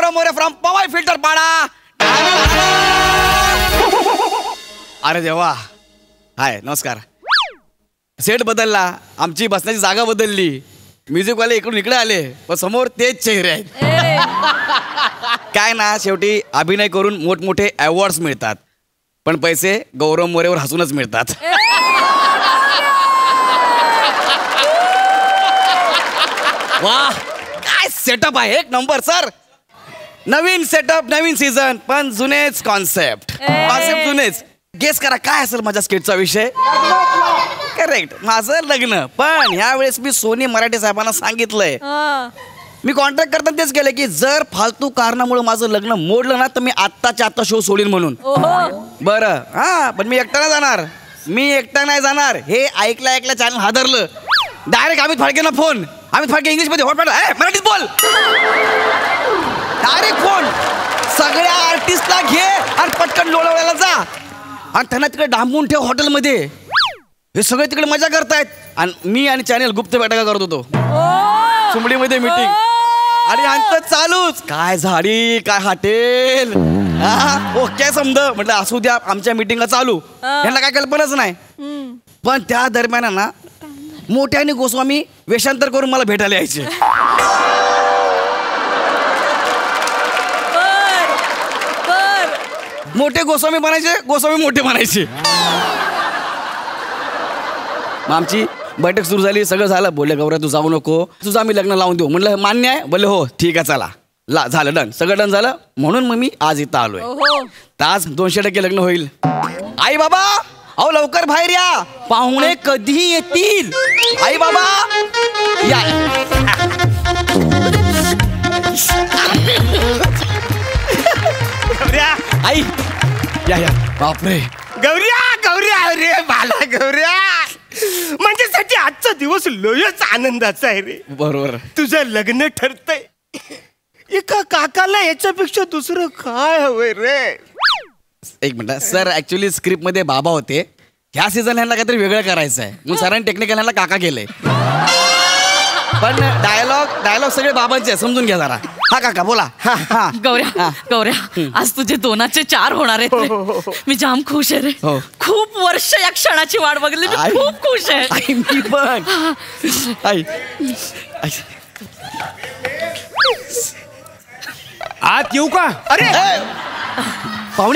Gaurav More from Powai Filter Pada. अरे देवा. हाय नमस्कार. सेट बदलला, आमची बसण्याची जागा बदलली, म्युझिकवाले इकडून इकडे आले, पण समोर तेच चेहरे आहेत. काय ना, शेवटी अभिनय करून मोठमोठे अवॉर्ड्स मिळतात, पण पैसे गौरव मोरेवर हसूनच मिळतात. वाह, काय सेटअप आहे, एक नंबर सर. नवीन सेटअप, नवीन सीझन, पण जुनेच कॉन्सेप्ट जुनेच. गेस करा काय असेल माझ्या स्किटचा विषय. करेक्ट, माझं लग्न. पण यावेळेस मी सोनी मराठे साहेबांना सांगितलंय, मी कॉन्ट्रॅक्ट करताना तेच केलं की जर फालतू कारणामुळे माझं लग्न मोडलं ना तर मी आत्ताच्या आत्ता शो सोडीन म्हणून. बरं, हा, पण मी एकटा नाही जाणार. मी एकटा नाही जाणार हे ऐकल्या चॅनल हादरलं. डायरेक्ट अमित फाळकेंना फोन. अमित फाळके इंग्लिशमध्ये हॉटपॉट मराठीत बोल. Direct phone. सगळ्या आर्टिस्टला घे आणि पटकन लोणावळ्याला जा आणि त्यांना तिकडे डांबून ठेव हॉटेलमध्ये. हे सगळे तिकडे मजा करतायत आणि मी आणि चॅनल गुप्त बैठका करत होतो सुमडीमध्ये मीटिंग. आणि यांचं चालूच, काय झाडी काय हॉटेल, ओके समज. म्हटलं असू द्या, आमच्या मीटिंगला चालू. यांना काय कल्पनाच नाही. पण त्या दरम्यान ना मोठ्याने गोस्वामी वेषांतर करून मला भेटायला यायचे. मोठे गोस्वामी बनायचे, गोस्वामी मोठे बनायचे. मग आमची बैठक सुरू झाली, सगळं झालं. बोलले गौरव तू जाऊ नको, तुझं आम्ही लग्न लावून देऊ. म्हटलं मान्य आहे. बोलले हो ठीक आहे चला. झालं डन, सगळं डन झालं. म्हणून मग मी आज इथं आलोय. आज 200% लग्न होईल. आई बाबा अहो लवकर बाहेर या, पाहुणे कधी येतील. आई बाबा या. आई या या. बापरे गौऱ्या, गौऱ्या रे बाला, गौऱ्या माझ्यासाठी आजचा दिवस लयच आनंदाचा आहे रे. बरोबर, तुझं लग्न ठरतंय. एका काकाला याच्यापेक्षा दुसरं काय हवंय रे. एक मिनिट सर, ऍक्च्युली स्क्रिप्ट मध्ये बाबा होते. ह्या सीझन ह्यांना काहीतरी वेगळं करायचं आहे, मग सरांनी टेक्निकल ह्यांना काका केलंय. पण डायलॉग सगळे बाबांचे समजून घ्या जरा. हा काका बोला. गौऱ्या, गौऱ्या आज तुझे 2चे 4 होणार आहेत. मी जाम खुश आहे रे. खूप वर्ष या क्षणाची वाट बघली. मी खूप खुश आहे. मी पण. आत येऊ का? अरे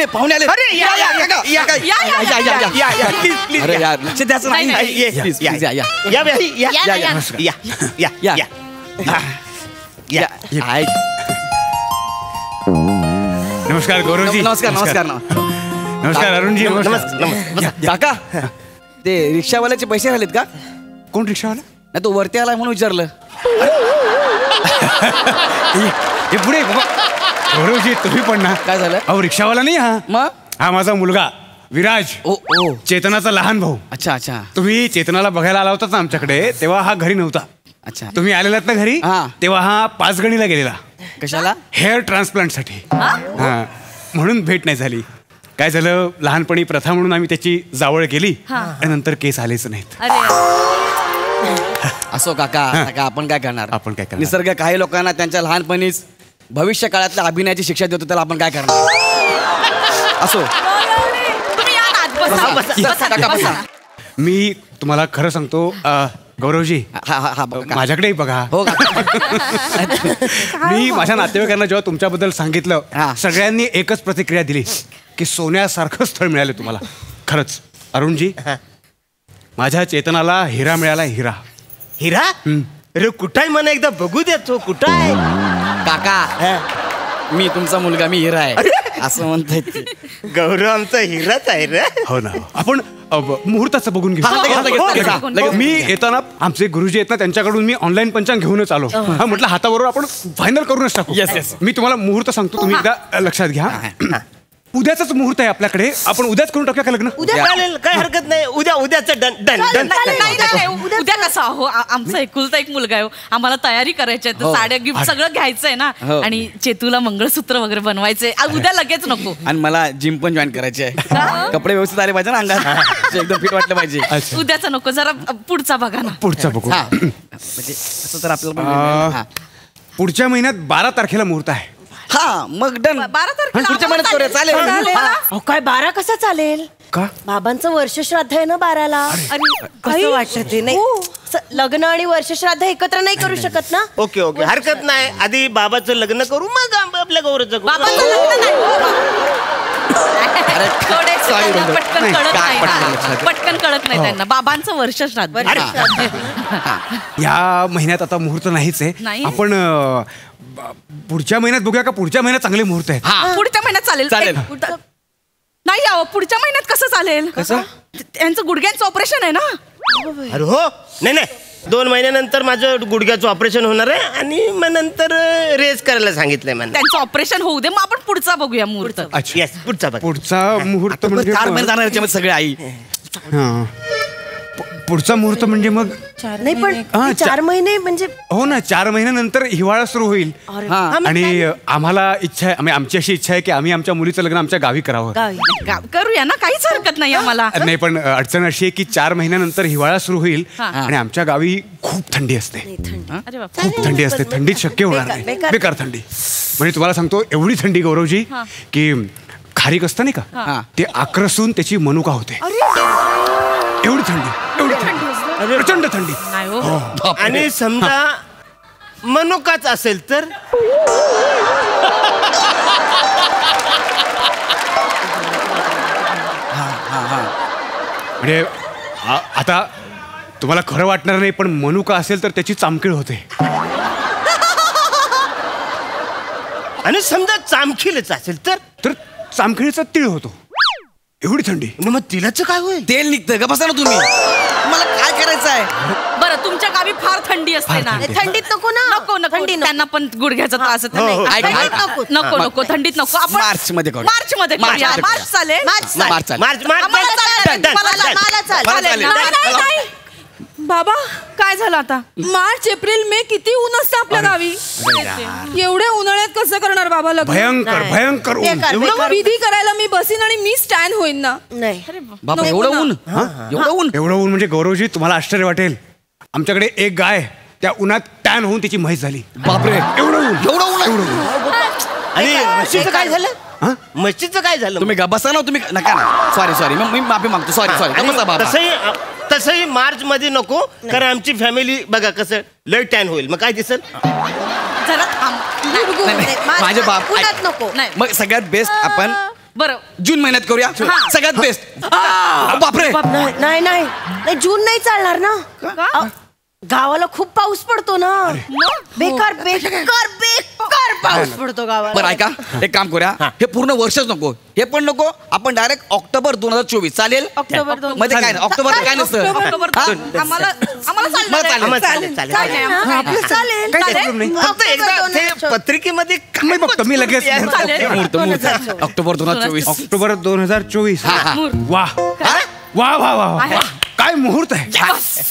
पाहुणे आले. अरे या या या या या या प्लीज प्लीज. अरे यार लक्ष द्यायचं नाही. प्लीज या या या या या या या या. नमस्कार गौरवजी. नमस्कार नमस्कार नमस्कार अरुणजी. नमस्कार काका, ते रिक्षावाल्याचे पैसे राहिलेत का? कोण रिक्षावाला? नाही तो वरती आलाय म्हणून विचारलं. हे पुढे बाबा. गौरवजी तुम्ही पण ना. काय झालं? अहो रिक्षावाला नाही हा. मग हा माझा मुलगा विराज. ओ चेतनाचा लहान भाऊ. अच्छा अच्छा. तुम्ही चेतनाला बघायला आला होता ना आमच्याकडे, तेव्हा हा घरी नव्हता. अच्छा. तुम्ही आलेलात ना घरी, तेव्हा हा 5 गणीला गेलेला. कशाला? हेअर ट्रान्सप्लांट साठी. हा म्हणून भेट नाही झाली. काय झालं, लहानपणी प्रथा म्हणून आम्ही त्याची जावळ केली आणि नंतर केस आलेच नाहीत. असो काका, आपण काय करणार? आपण काय करणार? निसर्ग काही लोकांना त्यांच्या लहानपणीच भविष्य काळातल्या अभिनयाची शिक्षा देतो, त्याला आपण काय करणार? असो. मी तुम्हाला खरं सांगतो गौरवजी, माझ्याकडेही बघा. हो. मी माझ्या नातेवाईकांना जेव्हा तुमच्याबद्दल सांगितलं, सगळ्यांनी एकच प्रतिक्रिया दिली की सोन्यासारखं स्थळ मिळालं तुम्हाला. खरंच अरुणजी, माझ्या चेतनाला हिरा मिळाला. हिरा. हिरा? अरे कुठाय म्हणा एकदा बघू द्या. तो कुठं आहे? काका मी तुमचा मुलगा, मी हिरा आहे असं म्हणताय. गौरव आमचा हिराच आहे रे. हो ना. आपण मुहूर्ताचं बघून घेऊ. मी येताना आमचे गुरुजी आहेत ना, त्यांच्याकडून मी ऑनलाईन पंचांग घेऊनच आलो. हा म्हटलं हाताबरोबर आपण फायनल करूनच टाकू. मी तुम्हाला मुहूर्त सांगतो, तुम्ही एकदा लक्षात घ्या. उद्याच मुहूर्त आहे आपल्याकडे, आपण उद्याच करून टाकूया का लग्न? उद्या चालेल, काय हरकत नाही. उद्याचं डन डन डन. उद्या कसं हो, आमचा एकुलता एक मुलगा आहे, आम्हाला तयारी करायची आहे, साड्या गिफ्ट सगळं घ्यायचंय ना, आणि चेतूला मंगळसूत्र वगैरे बनवायचंय. उद्या लगेच नको. आणि मला जिम पण जॉईन करायची आहे. कपडे व्यवस्थित आले पाहिजे ना अंगात, एकदम फिट वाटलं पाहिजे. उद्याचा नको, जरा पुढचा बघा ना. पुढचा बघू. म्हणजे असं तर आपल्याला पुढच्या महिन्यात 12 तारखेला मुहूर्त आहे. हा मग डन 12 तारखेला पुढच्या महिन्यात करूया चालेल हा. अहो, काय 12 कसं चालेल? का बाबांचं वर्षश्राद्ध आहे ना 12ला. आणि कसं वाटत ते नाही लग्न आणि वर्षश्राद्ध एकत्र नाही करू शकत ना. ओके ओके हरकत नाही. आधी बाबाचं लग्न करू मग आपल्या गौरीचं करू. बाबांचं लग्न नाही. थोडेसे sorry, त्यांना पटकन कळत काय नाही पटकन ना. लक्षात? पटकन कळत नाही त्यांना. बाबांचं वर्ष श्राद्ध. या महिन्यात आता मुहूर्त नाहीच नाही? आहे. आपण पुढच्या महिन्यात बघूया का? पुढच्या महिन्यात चांगले मुहूर्त आहेत. पुढच्या महिन्यात चालेल. चालेल. नाही अहो पुढच्या महिन्यात कसं चालेल? त्यांचं गुडघ्यांचं ऑपरेशन आहे ना. अरे हो नाही नाही 2 महिन्यानंतर माझं गुडघ्याचं ऑपरेशन होणार आहे आणि मग नंतर रेस करायला सांगितलंय मला. त्यांचं ऑपरेशन होऊ दे मग आपण पुढचा बघूया मुहूर्त. अच्छा येस पुढचा बघ. पुढचा मुहूर्त म्हणजे 4 महिने जाणार याच्यामध्ये सगळे आई हा. पुढचा मुहूर्त म्हणजे मग नाही पण हा, 4 महिने म्हणजे हो ना 4 महिन्यानंतर हिवाळा सुरू होईल. आणि आम्हाला इच्छा आहे आमची अशी इच्छा आहे की आम्ही आमच्या मुलीचं लग्न आमच्या गावी करावं. करूया ना काहीच हरकत नाही आम्हाला. नाही पण अडचण अशी आहे की 4 महिन्यानंतर हिवाळा सुरू होईल आणि आमच्या गावी खूप थंडी असते. अरे बाप. खूप थंडी असते. थंडीत शक्य होणार नाही. बेकार थंडी. म्हणजे तुम्हाला सांगतो एवढी थंडी गौरवजी की खारीक असतं नाही का ते आक्रसून त्याची मनुका होते. एवढी थंडी प्रचंड थंडी. नाही हो. आणि समजा मनुकाच असेल तर म्हणजे आता तुम्हाला खरं वाटणार नाही पण मनुका असेल तर त्याची चामखीळ होते. आणि समजा चामखीलच असेल तर चामखिळीचा तीळ होतो. एवढी थंडी. मग तिलाच काय होईल? तेल निघतं का बसा ना तुम्ही. मला काय करायचं आहे? बरं तुमच्या गावी फार थंडी असते ना. थंडीत नको ना. नको नको थंडी नको. त्यांना पण गुडघ्याचा त्रास होतो. हो, हो. नाही, ऐक, थंडीत ऐक. नको नको थंडीत नको. आपण मार्च मध्ये करू. मार्च मध्ये करूया. मार्च मार्च चालेल. मार्च चालेल. मार्च चालेल. मार्च मार्च आम्हाला चालेल. done, done, मला done. मला चालेल. मला चालेल. चालेल. नाही, नाही, नाही. बाबा काय झालं आता? मार्च एप्रिल मे किती ऊन असतं आपल्या गावी. एवढ्या उन्हाळ्यात कसं करणार बाबा लग्न? भयंकर भयंकर ऊन. बेकार, एवढं बेकार. विधी करायला मी बसीन आणि मी स्टँड होईन ना. नाही बापा नको एवढं ना. ऊन एवढं ऊन. एवढं ऊन म्हणजे गौरवजी तुम्हाला आश्चर्य वाटेल आमच्याकडे एक गाय त्या उन्हात टॅन होऊन त्याची म्हैस झाली. बापरे एवढं ऊन. एवढं ऊन एवढं ऊन. आणि म्हशीचं काय झालं? म्हशीचं काय झालं? तुम्ही बसा ना तुम्ही नका ना. सॉरी मी माफी मागतो. सॉरी बसा बाबा. तसंही मार्च मध्ये नको कारण आमची फॅमिली बघा कसं लय टॅन होईल. मग काय दिसेल? जरा थांब. नाही, माझे बाप उन्हात ऐक. नको. नाही. मग सगळ्यात बेस्ट आपण बरं जून महिन्यात करूया. सगळ्यात बेस्ट. बापरे नाही नाही नाही जून नाही चालणार ना. का? गावाला खूप पाऊस पडतो ना. बेकार बेकार बेकार पाऊस पडतो गावाला. बरं ऐका एक काम करूया. हे पूर्ण वर्षच नको. हे पण नको. आपण डायरेक्ट ऑक्टोबर 2024 चालेल. ऑक्टोबर दोन- मध्ये काय नाही. ऑक्टोबर काय नसतं. ऑक्टोबर हा? आम्हाला मग चालणार आहे. चालेल. चालेल चालेल चालेल ना? चालेल काही प्रॉब्लेम नाही. फक्त एकदा ते पत्रिकेमध्ये मी बघतो मी लगेच चालेल. मुहूर्त ऑक्टोबर 2024. ऑक्टोबर 2024. हा. वा वा वा वा वा काय मुहूर्त आहे.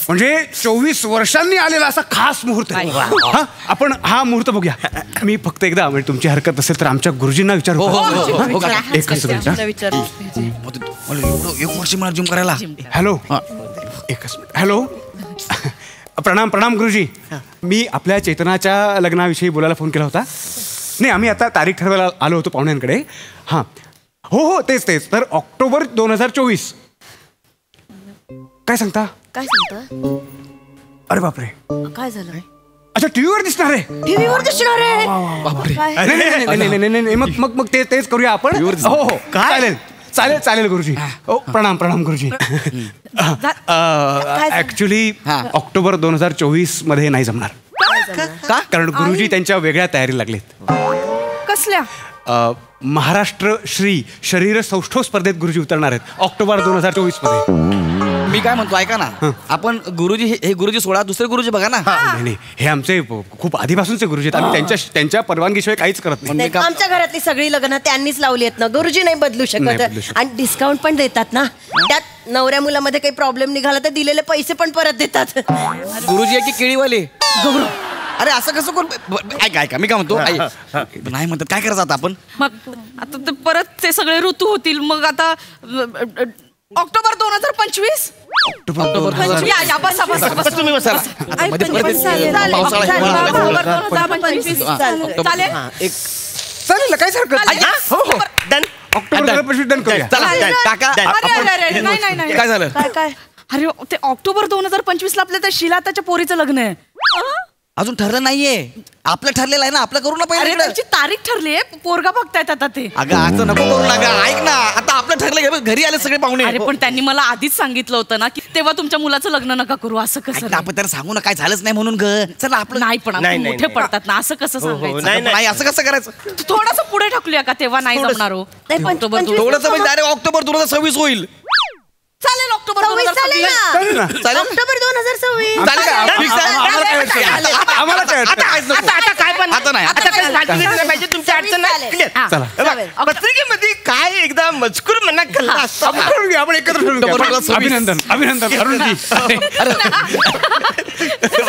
म्हणजे 24 वर्षांनी आलेला असा खास मुहूर्त आहे. हा आपण हा मुहूर्त बघूया. मी फक्त एकदा म्हणजे तुमची हरकत असेल तर आमच्या गुरुजींना विचारू. हो, हो, हो, हो, हो. एकच मिनिट. मला एक वर्ष मला जिम करायला. हॅलो एकच मिनिट. हॅलो प्रणाम गुरुजी. मी आपल्या चेतनाच्या लग्नाविषयी बोलायला फोन केला होता. नाही आम्ही आता तारीख ठरवायला आलो होतो पाहुण्यांकडे. हां हो तेच तर ऑक्टोबर 2024. काय सांगता? अरे बापरे काय झालं? अच्छा टीव्हीवर दिसणार आहे. टीव्हीवर दिसणार आहे. बापरे नाही मग तेच करूया आपण. हो चालेल गुरुजी. प्रणाम गुरुजी. ऍक्च्युली ऑक्टोबर 2024 मध्ये नाही जमणार. का? कारण गुरुजी त्यांच्या वेगळ्या तयारी लागलेत. कसल्या? महाराष्ट्र श्री शरीर सौष्ठव स्पर्धेत गुरुजी उतरणार आहेत ऑक्टोबर 2024 मध्ये. मी काय म्हणतो ऐका ना. आपण गुरुजी हे गुरुजी सोडा दुसरे गुरुजी बघा ना. नाही हे आमचे खूप आधीपासूनचे गुरुजी आहेत. आम्ही त्यांच्या परवानगीशिवाय काहीच करत नाही. आमच्या घरातली सगळी लग्न त्यांनीच लावली आहेत ना. गुरुजी नाही बदलू शकत. आणि डिस्काउंट पण देतात ना. त्यात नवऱ्या मुलामध्ये काही प्रॉब्लेम निघाला तर दिलेले पैसे पण परत देतात. गुरुजी आहे की केळीवाले? अरे असं कसं कोण. ऐका मी काय म्हणतो. नाही म्हणतात काय करायचं आता आपण? मग आता ते परत ते सगळे ऋतू होतील. मग आता ऑक्टोबर 2025. या बसा. तुम्ही बसा. मध्ये परत चालेल. पावसाळा चालेल. हिवाळा. ऑक्टोबर 2025. चालेल. चालेल ना, काहीच हरकत नाही. हो हो डन. ऑक्टोबर 25 डन करूया. चला Done. काका Done. अरे नाही नाही काय झालं काय काय अरे ते ऑक्टोबर 2025 ला आपल्या त्या शिला त्याच्या पोरीचं लग्न आहे. अजून ठरलं नाहीये. आपलं ठरलेलं आहे ना, आपलं करू ना अरे पहिले. त्यांची तारीख ठरली आहे, पोरगा बघतायत आता ते. अगं असं नको करू ना गं. ऐक ना, आता आपलं ठरलं, घरी आले सगळे पाहुणे. अरे पण त्यांनी मला आधीच सांगितलं होतं ना की तेव्हा तुमच्या मुलाचं लग्न नका करू. असं ऐक कसं ना, आपण त्याला सांगू ना काय झालंच नाही म्हणून ग. चला आपलं नाही पण नाही, आपण नाही, मोठे नाही. पडतात ना, असं कसं हो, हो, सांगायचं. नाही, नाही असं कसं करायचं. थोडस पुढे ढकलूया का, तेव्हा नाही जमणार हो. नाही, ऑक्टोबर 25 थोडंसं म्हणजे डायरेक्ट ऑक्टोबर 2026 होईल. चालेल ऑक्टोबर 26 चालेल 2026. चालेल ना. ना चालेल? ऑक्टोबर 2026 चालेल का? Fix आहे? आम्हाला काय अडचण नाही. आम्हाला काय अडचण नाही. आता काय पण आता नाही. आता काय फालतू घेतलं पाहिजे तुमची अडचण नाही. चालेल. Clear. हा. चला. चालेल. पत्रिकेमध्ये काय एकदा मजकूर म्हणा कल्ला असतो. आपण ठरवून घेऊ, आपण एकत्र ठरवून घेऊ. ऑक्टोबर 26. अभिनंदन अभिनंदन अरुणजी.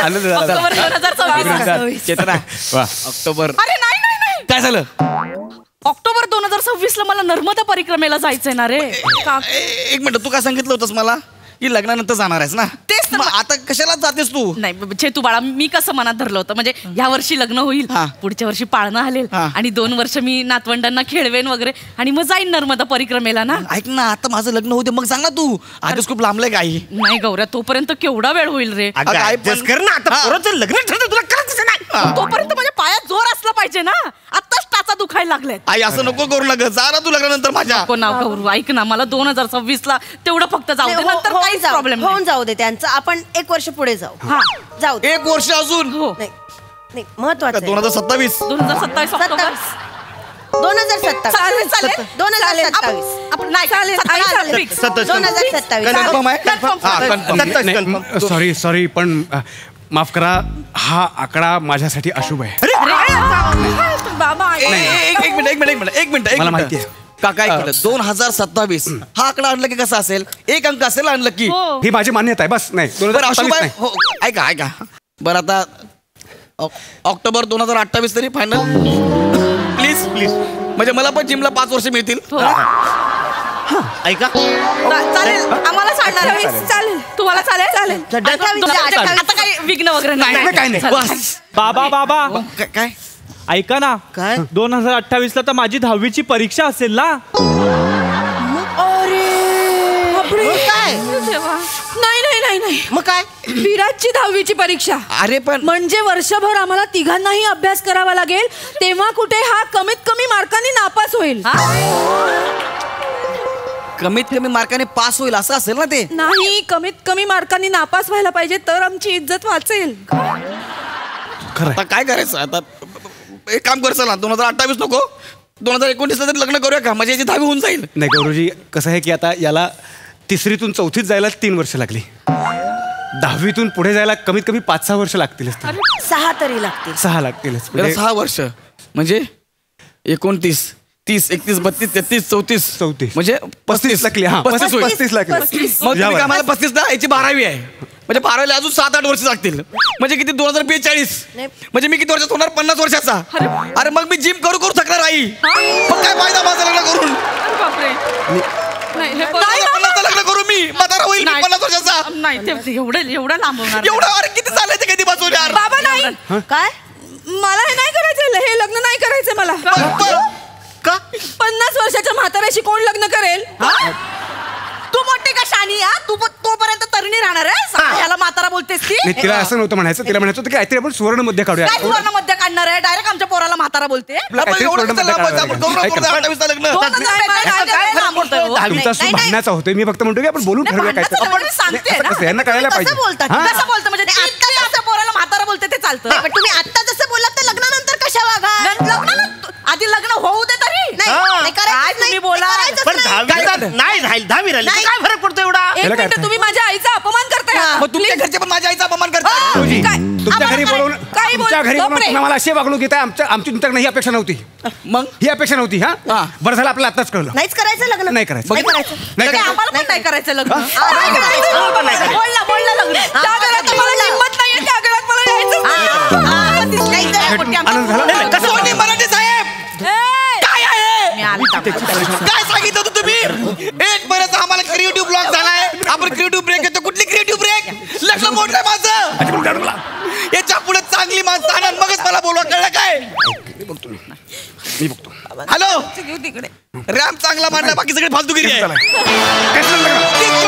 आनंद झाला. ऑक्टोबर 2026. चेतना वा. ऑक्टोबर अरे नाही नाही नाही, काय झालं. ऑक्टोबर 2026 ला मला नर्मदा परिक्रमेला जायचंय ना रे. एक मिनिट, तू काय सांगितलं होतंस मला की लग्नानंतर जाणार आहेस ना. तेच तर मग आता कशाला जातेस तू. नाही छेतू बाळा, मी कसं मनात धरलं होतं म्हणजे ह्या वर्षी लग्न होईल, हा. पुढच्या वर्षी पाळणं हलेल हा. आणि 2 वर्ष मी नातवंडांना खेळवेन वगैरे आणि मग जाईन नर्मदा परिक्रमेला ना. ऐक ना, आता माझं लग्न होते मग सांग ना तू. आधीच खूप लांबलंय काही. नाही गौऱ्या, तोपर्यंत केवढा वेळ होईल रे. अगं, काय adjust पण- कर ना आता. हा. पोराचं लग्न ठरतं तुला करायचं नाही. तोपर्यंत माझ्या पायात जोर असला पाहिजे ना. आत्ताच टाचा दुखायला लागलेत. आई असं नको करू ना ग. जा ना तू लग्नानंतर माझ्या. नको नाव गौरू, ऐक ना, मला 2026 ला तेवढं फक्त जाऊ दे, नंतर काहीच प्रॉब्लेम होऊन जाऊ दे त्यांचं. आपण 1 वर्ष पुढे जाऊ. हा. जाऊ दे. 1 वर्ष अजून. हो. नाही नाही, महत्वाचं आहे. 2027. 2027 ऑक्टोबर 2027 चालेल चालेल 2027 आपण नाही चालेल, सत्तावीस आई चालेल. fix. 2027 कन्फर्म आहे. Confirm. हा, confirm. confirm. सॉरी पण माफ करा, हा आकडा माझ्यासाठी अशुभ आहे. बाबा एक मिनिट. मला माहिती आहे. काका एक मिनिट. 2027 हा आकडा आणलं की कसा असेल. 1 अंक असेल आणलं की. हो. ही माझी मान्यता आहे, बस. नाही बरं अशुभ 2027 आहे. नाही. हो ऐका बरं आता ऑक्टोबर 2028 तरी फायनल. प्लीज म्हणजे मला पण जिमला 5 वर्ष मिळतील. ऐका चालेल आम्हाला चालणार. चालेल. तुम्हाला चालेल चालेल. 28. आता काही विघ्न वगैरे नाही, काय नाही. चालेल. बस. बाबा काय ऐका ना, काय 2028 ला तर माझी 10वीची परीक्षा असेल ना. काय देवा. नाही मग काय विराटची 10वीची परीक्षा अरे पण म्हणजे वर्षभर आम्हाला तिघांनाही अभ्यास करावा लागेल. तेव्हा कुठे हा कमीत कमी मार्कांनी नापास होईल. कमीत कमी मार्काने पास होईल असं असेल ना ते. नाही, कमीत कमी मार्कांनी नापास व्हायला पाहिजे तर आमची इज्जत वाचेल. आता काय करायचं. आता एक काम कर, चला 2028 नको 2029 तरी लग्न करूया का. म्हणजे याची 10वी होऊन जाईल. नाही गौरवजी, कसं आहे की आता याला 3रीतून 4थीत जायला 3 वर्ष लागली. 10वीतून पुढे जायला कमीत कमी 5-6 वर्ष लागतीलच. 6 तरी लागतील. 6 लागतीलच. याला 6 वर्ष म्हणजे 29 30 31 32 33 34 34. म्हणजे 35 लागली. हा 35 होईल. 35 लागली. मग तुम्ही काय मला 35 ला याची 12वी आहे. म्हणजे 12वीला अजून 7-8 वर्ष लागतील. म्हणजे किती 2042. नाही. म्हणजे मी किती वर्षात होणार 50 वर्षाचा. अरे मग मी जिम करू थकणार आई. मग काय फायदा माझं लग्न करून. अरे बापरे. नाही हे बरं. 50 लग्न करू मी. म्हातारा होईल मी नाही. 50 वर्षाचा. नाही ते एवढं लांब होणार. एवढं अरे किती चाललंय ते कधी बसवून यार. बाबा नाही, काय मला हे नाही करायचं. हे लग्न नाही करायचं मला. का 50 वर्षाच्या म्हाताऱ्याशी कोण लग्न करेल. तू मोठी का शानी या तू तोपर्यंत तरुणी राहणार आहे. ह्याला म्हातारा बोलतेस की नाही, तिला असं नव्हतं म्हणायचं. तिला म्हणायचं होतं की काहीतरी आपण सुवर्ण मध्ये काढूया. काय सुवर्ण मध्ये काढणार आहे. डायरेक्ट आमच्या पोराला म्हातारा बोलते. आपलं आपण काहीतरी एवढं सुवर्ण कसं मध्ये लांब काढायला आपण करू लागेल. नको 28 लग्न. काय लांब बोलतोय हो? तुमचा सूर भांडण्याचा होतोय. मी फक्त म्हणतो की आपण बोलून नाही, ठरवूया भांडणाचं काय. नाही, मी सांगते ना. कसं यांना कळायला पाहिजे. कसं बोलतात? हा? कसं बोलतं म्हणजे ते इतकं असं पोराला म्हातारा बोलते ते चालतं. नाही, पण तुम्ही आता जसं बोललात तर लग्नानंतर कशा वागा. आधी लग्न होऊ दे तरी. नाही करायचं काय तुम्ही नाही, बोला. करायचंच पण नाही. 10वी नाही राहील 10वी राहिली तर काय फरक पडतो एवढा. एक याला काय मिनिट, अर्थ तुम्ही माझ्या आईचा अपमान करताय. मग तुमच्या घरचे पण माझ्या आईचा अपमान करतात. गुरुजी, काय? तुमच्या घरी आम्हाला बोलवून काय बोल- तुमच्या घरी बोलवून बापरे. तुम्ही मला अशी वागणूक घेताय. आमची तुमच्याकडे ही अपेक्षा नव्हती. मग ही अपेक्षा नव्हती. हा. हा बरं झालं आपल्याला आताच कळलं. नाहीच करायचं लग्न. नाही करायचं. नाही करायचं. नाही काय करायचं. आम्हाला पण नाही करायचं लग्न. नाही करायचं. बोलला लग्न. त्या घरात मला हिंमत नाहीये. त्या घरात मला यायचंच नाही. आनंद झाला. नाही, कसं सोनी मराठे साहेब काय आहे. मी आले थांबा. काय सांगितलं होतं तुम्ही. एक बरंच आम्हाला क्रिएटिव्ह ब्लॉक झालाय. आपण क्रिएटिव्ह ब्रेक येतो. कुठली क्रिएटिव्ह ब्रेक. लग्न मोठं आहे माझं. याच्या पुढे चांगली माणसं आणा मगच मला बोलवा. कळलं काय. मी बघतो. हॅलो घेऊ तिकडे रॅम्प चांगला मांडला बाकी सगळे फालतूगिरी आहे कॅन्सल लग्न.